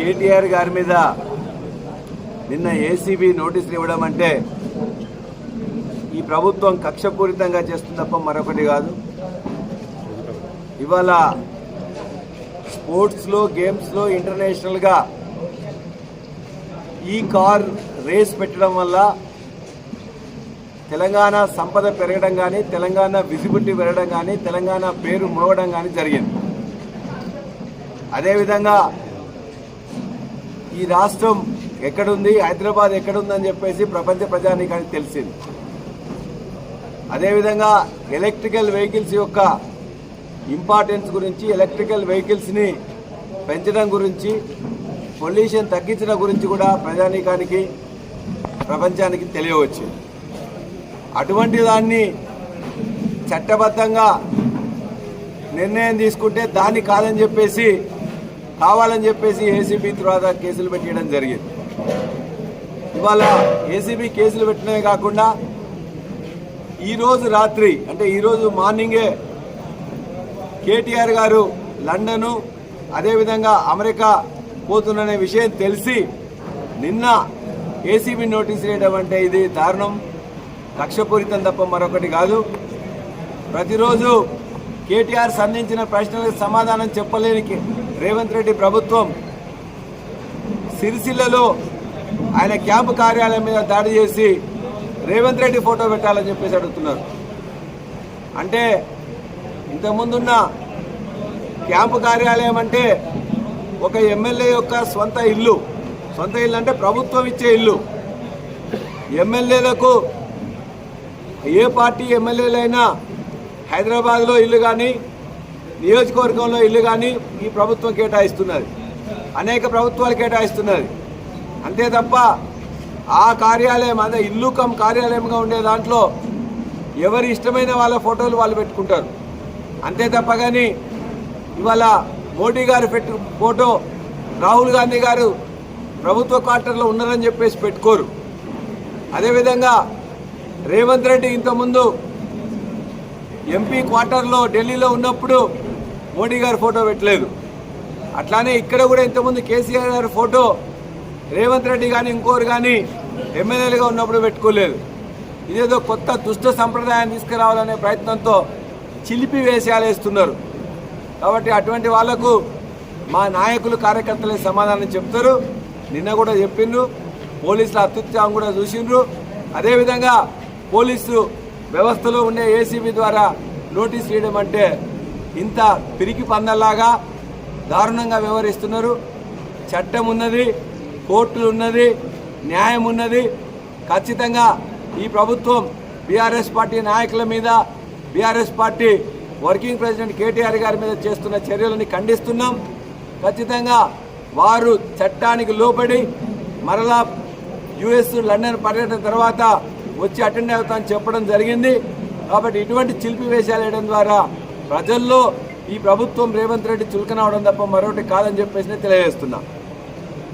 కేటీఆర్ గారి మీద నిన్న ఏసీబీ నోటీసులు ఇవ్వడం అంటే ఈ ప్రభుత్వం కక్షపూరితంగా చేస్తుంది తప్ప మరొకటి కాదు. ఇవాళ స్పోర్ట్స్లో గేమ్స్లో ఇంటర్నేషనల్గా ఈ కార్ రేస్ పెట్టడం వల్ల తెలంగాణ సంపద పెరగడం కానీ, తెలంగాణ విజిబిలిటీ పెరగడం కానీ, తెలంగాణ పేరు మోగడం కానీ జరిగింది. అదేవిధంగా ఈ రాష్ట్రం ఎక్కడుంది, హైదరాబాద్ ఎక్కడుందని చెప్పేసి ప్రపంచ ప్రజానీకానికి తెలిసింది. అదేవిధంగా ఎలక్ట్రికల్ వెహికల్స్ యొక్క ఇంపార్టెన్స్ గురించి, ఎలక్ట్రికల్ వెహికల్స్ని పెంచడం గురించి, పొల్యూషన్ తగ్గించడం గురించి కూడా ప్రజానీకానికి, ప్రపంచానికి తెలియవచ్చింది. అటువంటి దాన్ని చట్టబద్ధంగా నిర్ణయం తీసుకుంటే దాన్ని కావాలని చెప్పేసి ఏసీబీ తర్వాత కేసులు పెట్టడం జరిగింది. ఇవాళ ఏసీబీ కేసులు పెట్టడమే కాకుండా ఈరోజు రాత్రి అంటే ఈరోజు మార్నింగే కేటీఆర్ గారు లండను అదేవిధంగా అమెరికా పోతున్న విషయం తెలిసి నిన్న ఏసీబీ నోటీసు వేయడం అంటే ఇది దారుణం, కక్షపూరితం తప్ప మరొకటి కాదు. ప్రతిరోజు కేటీఆర్ సంధించిన ప్రశ్నలకు సమాధానం చెప్పలేని రేవంత్ రెడ్డి ప్రభుత్వం సిరిసిల్లలో ఆయన క్యాంపు కార్యాలయం మీద దాడి చేసి రేవంత్ రెడ్డి ఫోటో పెట్టాలని చెప్పేసి అడుగుతున్నారు. అంటే ఇంతకుముందున్న క్యాంపు కార్యాలయం అంటే ఒక ఎమ్మెల్యే యొక్క సొంత ఇల్లు అంటే ప్రభుత్వం ఇచ్చే ఇల్లు. ఎమ్మెల్యేలకు ఏ పార్టీ ఎమ్మెల్యేలైనా హైదరాబాద్లో ఇల్లు కానీ, నియోజకవర్గంలో ఇల్లు కానీ ఈ ప్రభుత్వం కేటాయిస్తున్నది, అనేక ప్రభుత్వాలు కేటాయిస్తున్నది. అంతే తప్ప ఆ కార్యాలయం అదే ఇల్లు కమ్ కార్యాలయంగా ఉండే దాంట్లో ఎవరి ఇష్టమైన వాళ్ళ ఫోటోలు వాళ్ళు పెట్టుకుంటారు. అంతే తప్ప కానీ ఇవాళ మోడీ గారు ఫోటో, రాహుల్ గాంధీ గారు ప్రభుత్వ క్వార్టర్లో ఉన్నారని చెప్పేసి పెట్టుకోరు. అదేవిధంగా రేవంత్ రెడ్డి ఇంతకుముందు ఎంపీ క్వార్టర్లో ఢిల్లీలో ఉన్నప్పుడు మోడీ గారు ఫోటో పెట్టలేదు. అట్లానే ఇక్కడ కూడా ఇంతకుముందు కేసీఆర్ గారి ఫోటో రేవంత్ రెడ్డి కానీ ఇంకోరు కానీ ఎమ్మెల్యేలుగా ఉన్నప్పుడు పెట్టుకోలేదు. ఇదేదో కొత్త దుష్ట సంప్రదాయాన్ని తీసుకురావాలనే ప్రయత్నంతో చిలిపి వేషాలు వేస్తున్నారు. కాబట్టి అటువంటి వాళ్లకు మా నాయకులు, కార్యకర్తలే సమాధానం చెప్తారు. నిన్న కూడా చెప్పిండ్రు, పోలీసుల అత్యుత్సాహం కూడా చూసిండ్రు. అదేవిధంగా పోలీసు వ్యవస్థలో ఉండే ఏసీబీ ద్వారా నోటీస్ ఇవ్వడం అంటే ఇంత పిరికి పందల్లాగా దారుణంగా వ్యవహరిస్తున్నారు. చట్టం ఉన్నది, కోర్టులు ఉన్నది, న్యాయం ఉన్నది. ఖచ్చితంగా ఈ ప్రభుత్వం బీఆర్ఎస్ పార్టీ నాయకుల మీద, BRS party working president KTR గారి మీద చేస్తున్న చర్యలని ఖండిస్తున్నాం. ఖచ్చితంగా వారు చట్టానికి లోబడి మరలా యుఎస్ లండన్ పర్యటన తర్వాత వచ్చి అటెండ్ అవుతామని చెప్పడం జరిగింది. కాబట్టి ఇటువంటి చిలిపి వేషాలు వేయడం ద్వారా ప్రజల్లో ఈ ప్రభుత్వం రేవంత్ రెడ్డి చులకన అవడం తప్ప మరొకటి కాదని చెప్పేసి తెలియజేస్తున్నాం.